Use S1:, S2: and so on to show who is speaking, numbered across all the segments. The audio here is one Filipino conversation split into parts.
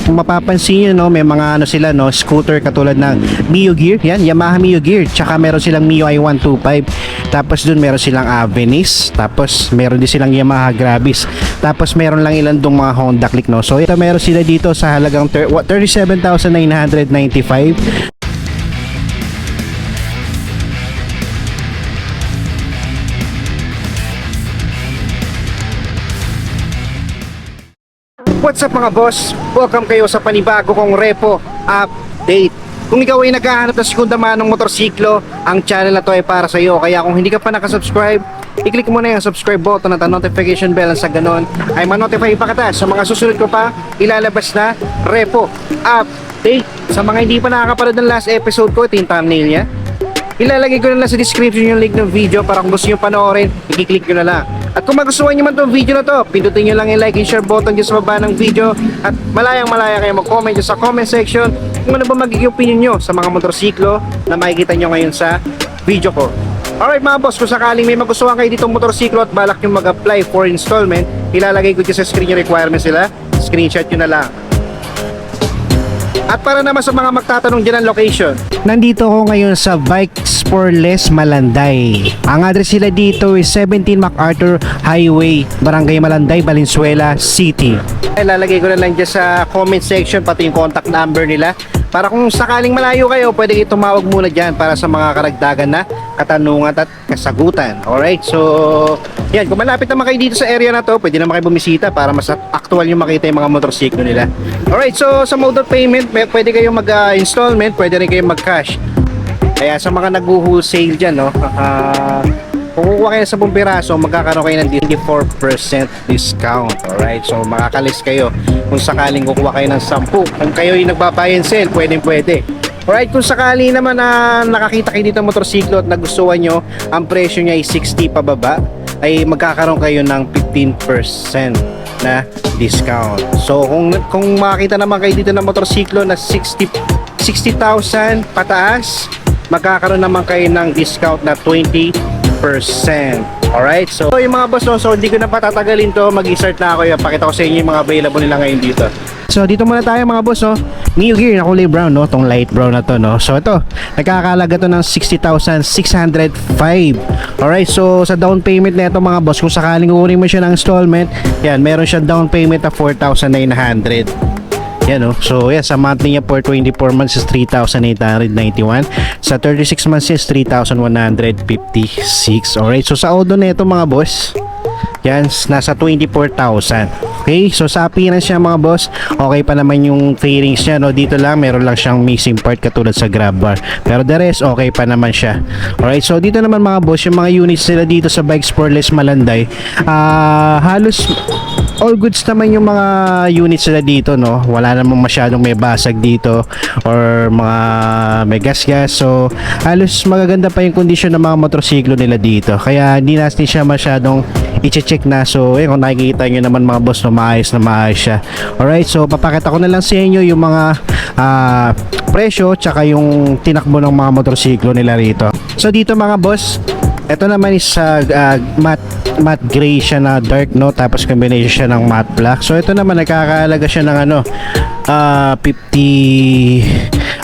S1: kung mapapansin nyo, no, may mga ano sila, no, scooter katulad ng Mio Gear. Yan, Yamaha Mio Gear. Tsaka meron silang Mio i125. Tapos dun meron silang Avenis. Tapos meron din silang Yamaha Gravis. Tapos meron lang ilan dong mga Honda Click, no. So ito meron sila dito sa halagang 37,995. What's up mga boss? Welcome kayo sa panibago kong repo update. Kung ikaw ay naghahanap ng segunda manong motorsiklo, ang channel na to ay para sa iyo. Kaya kung hindi ka pa nakasubscribe, i-click mo na yung subscribe button at ang notification bell, sa ganon ay ma-notify pa kita sa mga susunod ko pa ilalabas na repo update. Sa mga hindi pa nakakapanood ng last episode ko, ito yung thumbnail niya. Ilalagay ko na lang sa description yung link ng video para kung gusto nyo panoorin, i-click nyo na lang. At kung magustuhan nyo man itong video na to, pindutin nyo lang yung like and share button dyan sa baba ng video. At malayang malaya kayo mag-comment dyan sa comment section kung ano ba magiging opinion nyo sa mga motorsiklo na makikita nyo ngayon sa video ko. Alright mga boss, kung sakaling may magustuhan kayo ditong motorsiklo at balak nyo mag-apply for installment, ilalagay ko dyan sa screen yung requirements nila. Screenshot nyo na lang. At para naman sa mga magtatanong dyan ang location, nandito ko ngayon sa Bikes for Less Malanday. Ang address nila dito is 17 MacArthur Highway, Barangay Malanday, Valenzuela City. Ilalagay ko na lang dyan sa comment section pati yung contact number nila para kung sakaling malayo kayo, pwede kayo tumawag muna dyan para sa mga karagdagan na katanungan at kasagutan. Alright, so yan, kung malapit naman kayo dito sa area na to, pwede naman kayo bumisita para mas actual yung makita yung mga motorsiklo nila. Alright, so sa mode of payment, pwede kayong mag-installment, pwede rin kayong mag-cash. Kaya sa mga nag-wholesale dyan, no, kung kukuha kayo sa buong piraso, magkakaroon kayo ng 24% discount. Alright, so makakalis kayo kung sakaling kukuha kayo ng 10. Kung kayo yung nagbabuy and sell, pwede. Alright, kung sakali naman na nakakita kayo dito ng motorsiklo at nagustuhan nyo, ang presyo niya ay 60 pababa, ay magkakaroon kayo ng 15% na discount. So kung makakita naman kayo dito ng motorsiklo na 60,000 pataas, magkakaroon naman kayo ng discount na 20%. Alright, so yung mga boss, no, so hindi ko na patatagalin to, mag-start na ako. Pakita ko sa inyo yung mga available nila ngayon dito. So dito muna tayo mga boss, no. Mio Gear na kulay brown, no, tong light brown na to, no. So ito, nagkakalaga to ng 60,605. Alright, so sa down payment na ito mga boss, kung sakaling kukunin mo siya ng installment, yan, meron siyang down payment na 4,900. Yan, no? So yan, sa monthly niya for 24 months is 3,891. Sa 36 months is 3,156. Alright, so sa Odo na ito mga boss, yan, nasa 24,000. Okay, so sa appearance niya mga boss, okay pa naman yung fairings niya, no? Dito lang, meron lang siyang missing part katulad sa grab bar. Pero the rest, okay pa naman siya. Alright, so dito naman mga boss, yung mga units nila dito sa Bikes for Less Malanday, halos all goods naman yung mga units nila dito, no. Wala namang masyadong may basag dito or mga may gas-gas. So halos magaganda pa yung kondisyon ng mga motorsiklo nila dito. Kaya hindi natin siya masyadong i-check na. So kung nakikita nyo naman mga boss, no, maayos na maayos siya. Alright, so papakita ko na lang sa inyo yung mga presyo tsaka yung tinakbo ng mga motorsiklo nila rito. So dito mga boss, ito naman is matte gray siya na dark, no, tapos combination siya ng matte black. So ito naman nagkakahalaga siya ng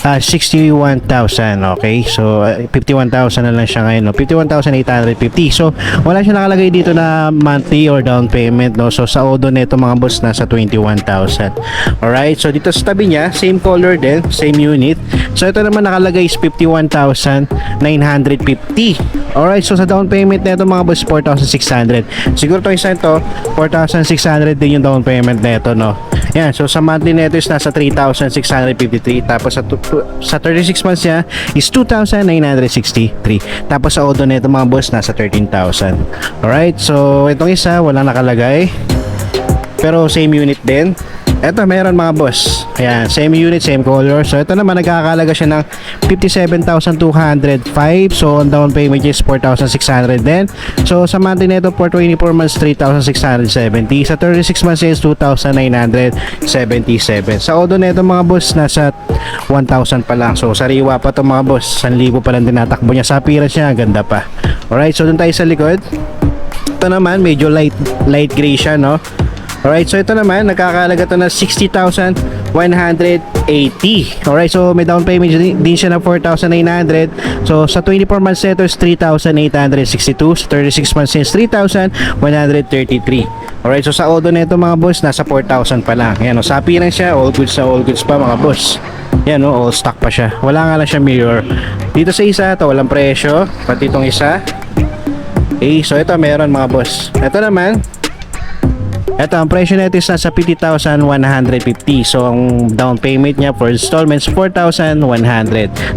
S1: 61,000. Okay, so 51,000 na lang siya ngayon, no? 51,850. So wala siya nakalagay dito na monthly or down payment, no. So sa Odo nito mga boss, nasa 21,000. Alright, so dito sa tabi niya, same color din, same unit. So ito naman nakalagay is 51,950. Alright, so sa down payment nito mga boss, 4,600. Siguro itong isa ito, 4,600 din yung down payment nito, no. Yan, so sa monthly nito is nasa 3,653. Tapos sa 36 months niya is 2,963. Tapos sa Odo nito mga boss, nasa 13,000. Alright, so itong isa walang nakalagay, pero same unit din. Ito meron mga boss. Ayan, same unit, same color. So ito naman nagkakalaga siya ng 57,205. So ang down payment is 4,600 din. So sa monthly nito for 24 months 3,670. Sa 36 months is 2,977. Sa Odo nito mga boss, nasa 1,000 pa lang. So sariwa pa to mga boss. 1,000 pa lang tinatakbo niya. Sa appearance niya, ganda pa. Alright, so dun tayo sa likod. Ito naman medyo light gray siya, no. Alright, so ito naman, nagkakalaga to na 60,180. Alright, so may down payment din siya na 4,900. So sa 24 months nito is 3,862. Sa 36 months is 3,133. Alright, so sa Odo nito mga boss, nasa 4,000 pa lang. Yan, sa appearance siya, all goods sa all goods pa mga boss. Yan, all stock pa siya. Wala nga lang siya mirror. Dito sa isa, ito walang presyo. Pati itong isa. Okay, so ito meron mga boss. Ito naman, ito, ang presyo nito is nasa 50,150. So, ang down payment niya for installments, 4,100.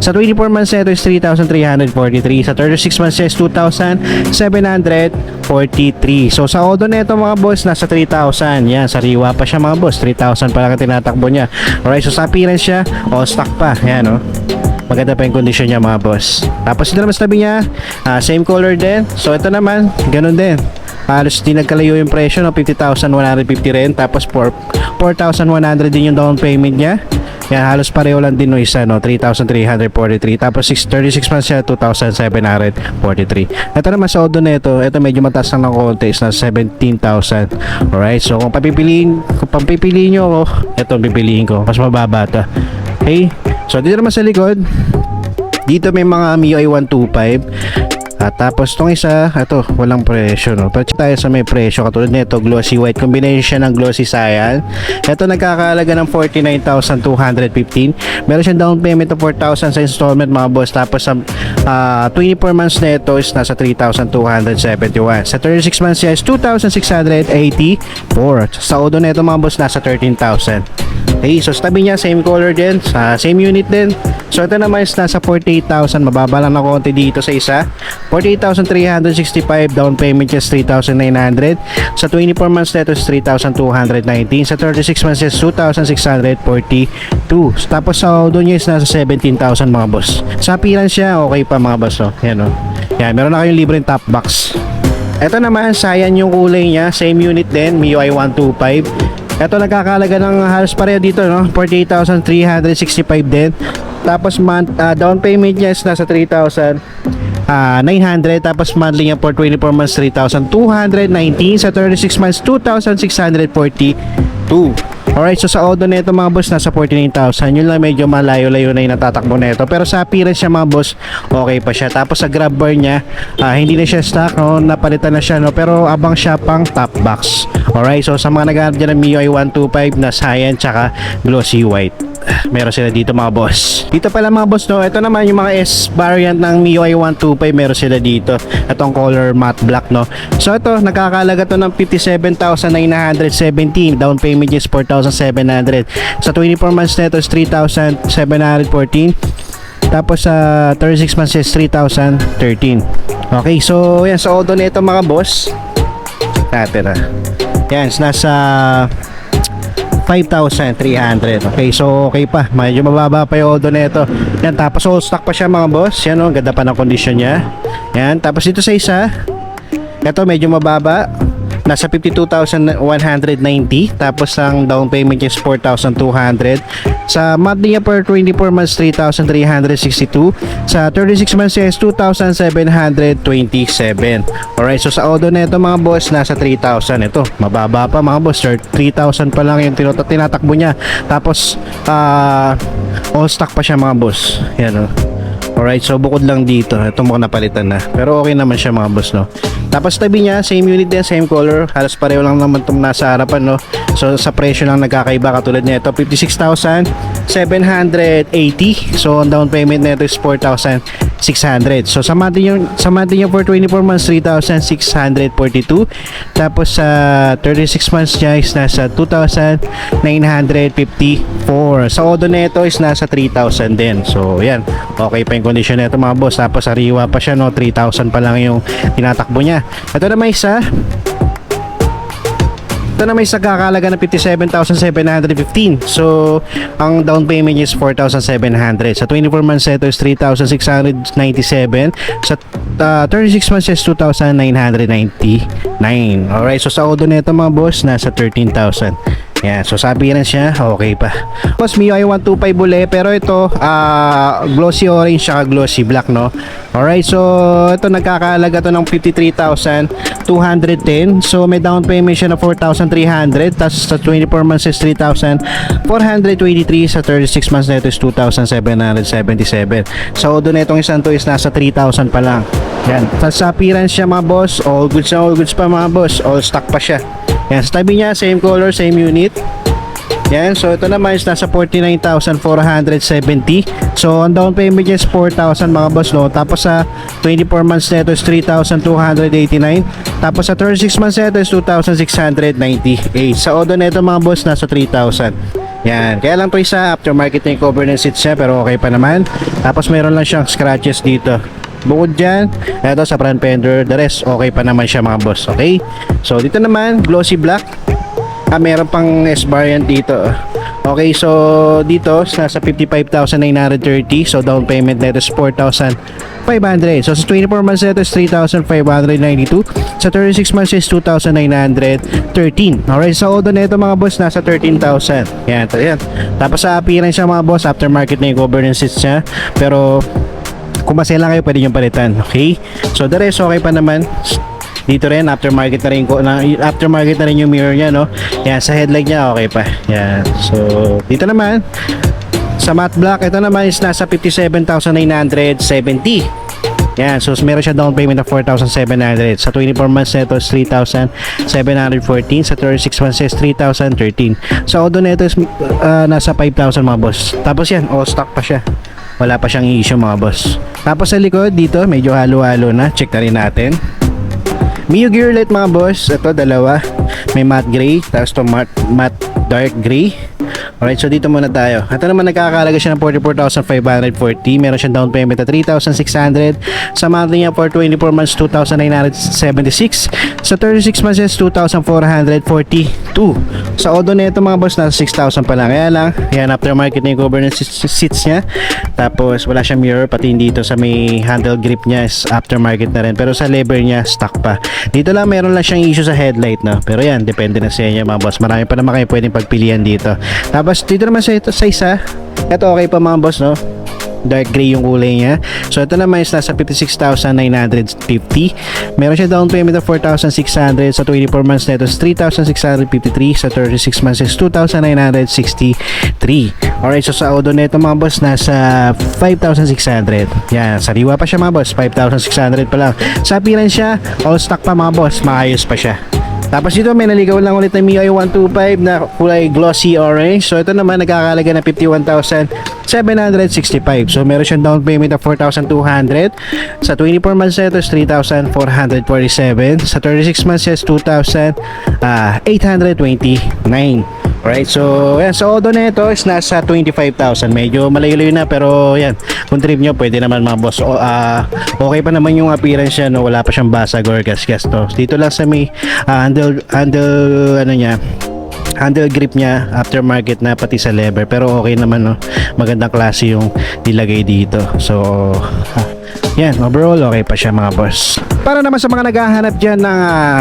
S1: Sa 24 months nito is 3,343. Sa 36 months is 2,743. So, sa Odo nito mga boss, nasa 3,000. Yan, sariwa pa siya mga boss. 3,000 pa lang ang tinatakbo niya. Alright, so sa appearance siya, all stock pa. Yan, maganda pa yung condition niya mga boss. Tapos ito naman sa tabi niya, same color din. So, ito naman, ganun din. Halos di nagkalayo yung presyo, 50,150 rin. Tapos 4,100 din yung down payment niya. Yan, halos pareho lang din no isa, 3,343. Tapos 36 months siya, 2,743. Ito naman sa Odo nito, ito medyo mataas lang ng konti, is na 17,000. Alright, so kung papipiliin nyo ako, ito pipiliin ko, mas mababa ito. Okay, so dito naman sa likod, dito may mga MIUI 125. At tapos itong isa, ito, walang presyo, Pero tayo sa may presyo, katulad nito, glossy white, combination ng glossy cyan. Ito nagkakalaga ng 49,215. Meron siyang down payment of 4,000 sa installment mga boss. Tapos sa 24 months na ito is nasa 3,271. Sa 36 months siya is 2,684. Sa Odo na ito mga boss, nasa 13,000. Okay, so sa tabi niya, same color din, sa same unit din. So ito naman is nasa 48,000, mababa lang na konti dito sa isa. 48,365, down payment is 3,900. Sa 24 months nito is 3,219. Sa 36 months is 2,642. Tapos sa Odo niya is nasa 17,000 mga boss. Sa appearance siya, okay pa mga boss. Yan, yan, meron na kayong libreng top box. Ito naman, cyan yung kulay niya, same unit din, MIUI 125. Ito nagkakalaga ng halos pareho dito, 48,365 din. Tapos down payment niya is nasa 3,900. Tapos monthly niya for 24 months 3,219. Sa 36 months 2,642. Alright, so sa Odo na ito mga boss, nasa 49,000. Yun lang, medyo malayo-layo na yung natatakbo na ito. Pero sa appearance siya mga boss, okay pa siya. Tapos sa grab bar niya, hindi na siya stock, napalitan na siya, pero abang siya pang top box. Alright, so sa mga naghahanap dyan ng MIUI 125 na cyan tsaka glossy white, meron sila dito mga boss. Dito pala mga boss, ito naman yung mga S variant ng MIUI 125, meron sila dito. Itong color matte black, So ito, nakakalaga to ng 57,917. Down payment is 4,700. Sa 24 months na ito is 3,714. Tapos sa 36 months is 3,013. Okay, so yan, sa Odo na ito mga boss, natin yan, nasa 5,300. Okay, so okay pa, medyo mababa pa yung Odo na ito. Yan, tapos all stock pa siya mga boss. Yan, ganda pa ng condition niya. Yan, tapos dito sa isa, ito medyo mababa, nasa 52,190. Tapos ang down payment is 4,200. Sa monthly niya per 24 months 3,362. Sa 36 months is 2,727. Alright, so sa Odo na ito mga boss, nasa 3,000. Ito, mababa pa mga boss, 3,000 pa lang yung tinatakbo niya. Tapos all stock pa siya mga boss. Yan, Alright, so bukod lang dito, ito mukhang napalitan na. Pero okay naman siya mga boss, Tapos tabi niya, same unit din, same color. Halos pareho lang naman itong nasa harapan, So sa presyo lang nagkakaiba, katulad niya ito, 56,780. So ang down payment nito is 4,600. So sa monthly niya for 24 months, 3,642. Tapos sa 36 months niya is nasa 2,954. Sa Odo nito is nasa 3,000 din. So yan, okay pa yung condition nito mga boss. Tapos sariwa pa siya, 3,000 pa lang yung tinatakbo niya. Ito na may isa, kakalaga na 57,715. So ang down payment is 4,700. Sa 24 months ito is 3,697. Sa 36 months is 2,999. Alright, so sa Odo nito mga boss, nasa 13,000. Yan, so sabi na siya, okay pa. Tapos MIUI 125 uli, pero ito glossy orange saka glossy black, Alright, so ito nagkakalaga to ng 53,000 210. So may down payment siya na 4,300. Tapos sa 24 months is 3,423. Sa 36 months na ito is 2,777. So doon itong isang to is nasa 3,000 pa lang. Yan. Sa appearance siya mga boss, all goods na all goods pa mga boss. All stock pa siya. Yan. Sa tabi niya, same color, same unit. Yan, so ito naman is nasa 49,470. So ang down payment niya is 4,000 mga boss, no. Tapos sa 24 months na ito is 3,289. Tapos sa 36 months na ito is 2,698. Sa odo na ito mga boss, nasa 3,000. Yan, kaya lang to isa aftermarket na yung cover ng seats niya, pero okay pa naman. Tapos meron lang siyang scratches dito. Bukod dyan, ito sa front fender, the rest okay pa naman siya mga boss. Okay, so dito naman glossy black. Meron pang S-variant dito. Okay, so dito nasa 55,930. So down payment nito is 4,500. So sa 24 months nito is 3,592. Sa 36 months is 2,913. Alright, sa odo nito mga boss nasa 13,000. Yan, yan. Tapos sa appearance siya mga boss, aftermarket na yung cover ng seats niya. Pero kung masaya lang kayo, pwede nyo palitan. Okay, so the rest okay pa naman. Dito rin aftermarket na rin aftermarket na rin yung mirror niya, no. Yan, sa headlight niya okay pa. Yan. So dito naman sa matte black, ito naman is nasa 57,970. Yan, so meron siya down payment of 4,700. Sa 24 months nito is 3,714. Sa 36 months is 3,013. Sa odo nito is nasa 5,000 mga boss. Tapos yan, all stock pa siya. Wala pa siyang issue mga boss. Tapos sa likod dito, medyo halo-halo na. Check na rin natin. Mio gear light mga boss, ito dalawa. May matte gray, tapos to matte dark gray. Alright, so dito muna tayo. Ito naman nagkakalaga siya ng 44,540. Meron siyang down payment na 3,600. Sa monthly niya for 24 months 2,976. Sa 36 months is 2,442. Sa odo na ito mga boss nasa 6,000 pa lang. Kaya lang, yan aftermarket na yung cover ng seats niya. Tapos wala siyang mirror, pati dito sa may handle grip niya is aftermarket na rin. Pero sa lever niya stock pa. Dito lang meron lang siyang issue sa headlight, no. Pero yan, depende na sa inyo mga boss. Marami pa naman kayo pwedeng pagpilian dito. Tapos dito naman sa isa, ito okay pa mga boss, no. Dark gray yung kulay niya. So ito naman is nasa 56,950. Meron siya down payment of 4,600. Sa 24 months na ito is 3,653. Sa 36 months is 2,963. Alright, so sa odo na ito mga boss nasa 5,600. Yan, sariwa pa siya mga boss, 5,600 pa lang. Sa appearance siya, all stock pa mga boss, maayos pa siya. Tapos dito may naligaw lang ulit na MIUI 125 na kulay glossy orange. So ito naman nagkakalaga na 51,765. So meron siyang down payment of 4,200. Sa 24 months na ito is 3,447. Sa 36 months is 2,829. Alright, so yan, sa odo na ito is nasa 25,000. Medyo malayo-layo na, pero yan, kung trip nyo pwede naman mga boss. Okay pa naman yung appearance niya, no? Wala pa siyang basag or gas-gas, no? Dito lang sa may handle grip niya, aftermarket na pati sa lever, pero okay naman, no? Magandang klase yung nilagay dito. So yan, overall okay pa siya mga boss. Para naman sa mga naghahanap dyan ng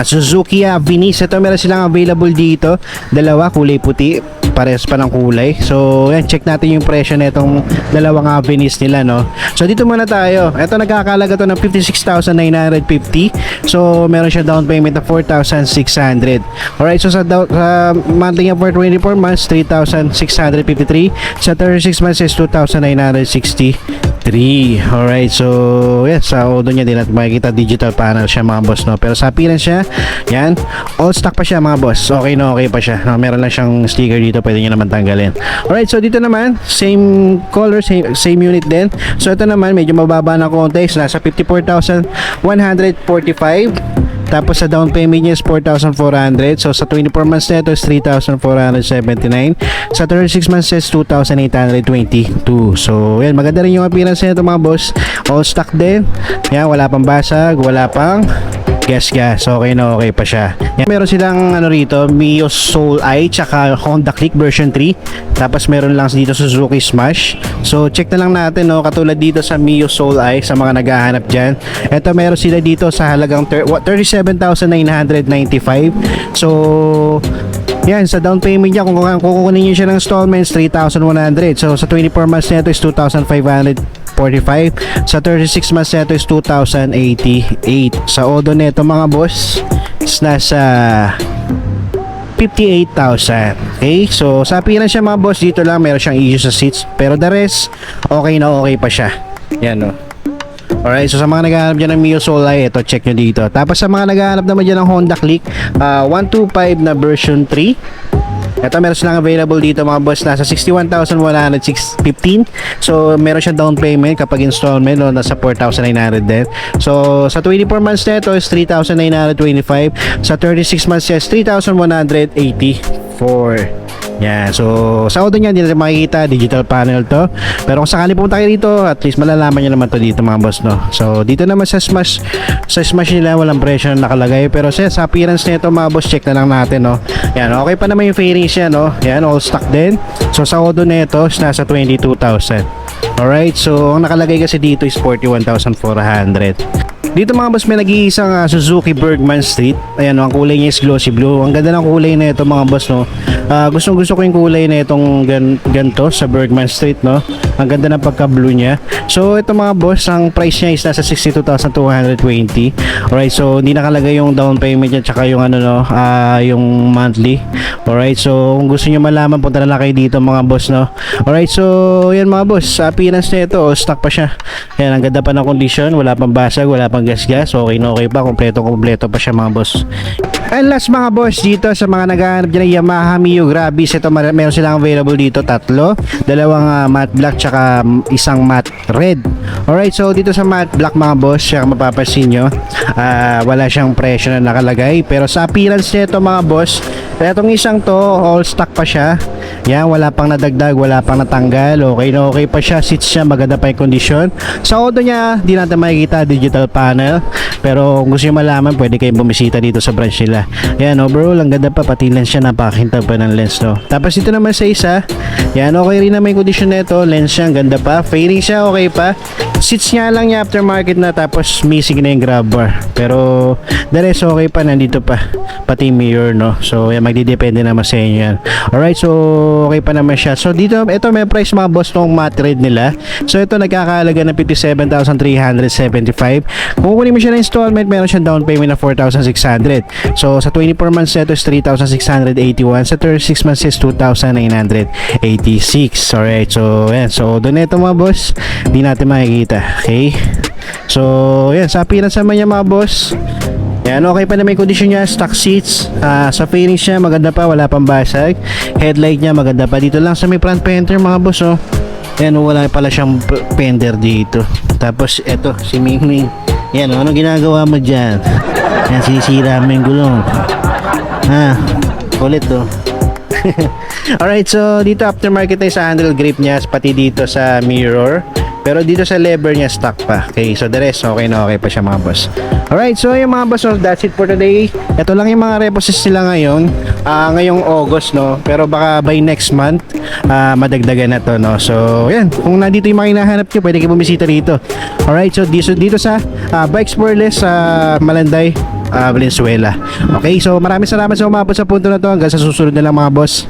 S1: Suzuki Vinis, ito meron silang available dito. Dalawa, kulay puti, parehas pa ng kulay. So yan, check natin yung presyo na itong dalawang Vinis nila, no. So dito muna tayo. Ito nagkakalaga to ng 56,950. So meron siya down payment na 4,600. Alright, so sa monthly niya for 24 months 3,653. Sa 36 months is 2,963. Alright, so yan, sa odo niya din natin makikita digital panel siya mga boss, no. Pero sa appearance siya, yan, all stock pa siya mga boss. Okay na okay pa siya, no? Meron lang siyang sticker dito, pwede nyo naman tanggalin. Alright, so dito naman same color, same unit din. So ito naman medyo mababa na konti, nasa 54,145. Tapos sa down payment niya is 4,400. So sa 24 months na ito is 3,479. Sa 36 months is 2,822. So yan, maganda rin yung appearance nito mga boss. All stock din. Yan, wala pang basag, wala pang gas. Okay na okay pa siya. Yan, meron silang ano rito, Mio Soul Eye tsaka Honda Click version 3. Tapos meron lang dito Suzuki Smash. So check na lang natin, no, katulad dito sa Mio Soul Eye sa mga naghahanap diyan. Ito meron sila dito sa halagang 37,995. So yan, sa down payment niya, kung kukunin niyo siya ng installments, 3,100. So sa 24 months nito is 2,500 45. Sa 36 months nito is 2,088. Sa Odo nito mga boss is nasa 58,000. Okay, so sa appearance siya mga boss, dito lang meron siyang issue sa seats, pero the rest okay na okay pa siya. Yan no. Alright, so sa mga naghahanap dyan ng Mio Soul-i, ito check nyo dito. Tapos sa mga naghahanap naman dyan ng Honda Click 125 na version 3, ito meron silang available dito mga boss, nasa 61,115. So meron siyang down payment kapag installment, no, nasa 4,900 din. So sa 24 months na ito is 3,925. Sa 36 months is 3,184. Yan, so sa auto niya hindi natin makikita, digital panel to. Pero kung sakali pumunta kayo dito, at least malalaman nyo naman to dito mga boss, no. So dito naman sa Smash nila walang presyo na nakalagay. Pero sa appearance nito mga boss, check na lang natin, no. Yan, okay pa naman yung fairings niya, no. Yan, all stock din. So sa auto nito is nasa 22,000. Alright, so ang nakalagay kasi dito is 41,400. Dito mga boss may nag-iisang Suzuki Bergman Street. Ayan, no, ang kulay niya is glossy blue. Ang ganda ng kulay na ito mga boss, no. Gustong gusto ko yung kulay na itong ganto sa Bergman Street, no. Ang ganda ng pagka blue niya. So ito mga boss, ang price niya is nasa 62,220. Alright, so hindi nakalagay yung down payment niya tsaka yung ano, no, yung monthly. Alright, so kung gusto niyo malaman, punta na lang kayo dito mga boss, no. Alright, so yan mga boss, sa appearance na ito, stock pa siya. Yan, ang ganda pa ng condition, wala pang basag, wala pang gas-gas, okay na okay pa, kompleto pa siya mga boss. And last mga boss, dito sa mga naghahanap dyan ng Yamaha Mio Gravis, ito meron silang available dito, tatlo, dalawang matte black tsaka isang matte red. Alright, so dito sa matte black mga boss, siya mapapansin nyo, wala siyang presyo na nakalagay, pero sa appearance nito mga boss, itong isang to, all stock pa siya. Yan, wala pang nadagdag, wala pang natanggal, okay na okay pa siya, seats siya, maganda pa yung kondisyon. Sa auto niya, di natin makikita digital panel, pero kung gusto nyo malaman, pwede kayong bumisita dito sa branch nila. Yan, overall, ang ganda pa, pati lens siya, napakakintag pa ng lens, no. Tapos dito naman sa isa, yan, okay rin naman yung kondisyon na ito, lens siya, ang ganda pa, fairing siya, okay pa. Seats niya lang yung aftermarket na, tapos missing na yung grab bar, pero the rest okay pa, nandito pa, pati mirror, no. So yan, magdidepende naman sa inyo yan. Alright, so okay pa naman siya. So dito, ito may price mga boss tong matte red nila. So ito nagkakahalaga ng 57,375. Kung kukunin mo siya ng installment, meron siyang down payment na 4,600. So sa 24 months ito is 3,681. Sa 36 months is 2,986. Alright, so yan. So doon ito mga boss, di natin makikita. Okay, so yan, sa appearance naman niya mga boss, yan, okay pa na may condition niya, stock seats, sa fairings niya maganda pa, wala pang basag, headlight niya maganda pa. Dito lang sa may front fender mga boss, oh. Yan, wala pala siyang fender dito. Tapos eto, si Mingming, yan, oh, ano ginagawa mo dyan? Yan, sinisira mo yung gulong, ulit, oh. Alright, so dito aftermarket tayo sa handle grip niya, pati dito sa mirror. Pero dito sa lever niya stock pa. Okay, so the rest okay na okay pa siya mga boss. Alright, so yung mga boss, so that's it for today. Ito lang yung mga reposes nila ngayon, ngayong August, no. Pero baka by next month madagdagan na to, no. So yan, kung nandito yung mga hinahanap nyo, pwede kayo bumisita rito. Alright, so dito sa Bikes for Less Malanday, Valenzuela. Okay, so maraming salamat sa umabot sa punto na to. Hanggang sa susunod na lang mga boss.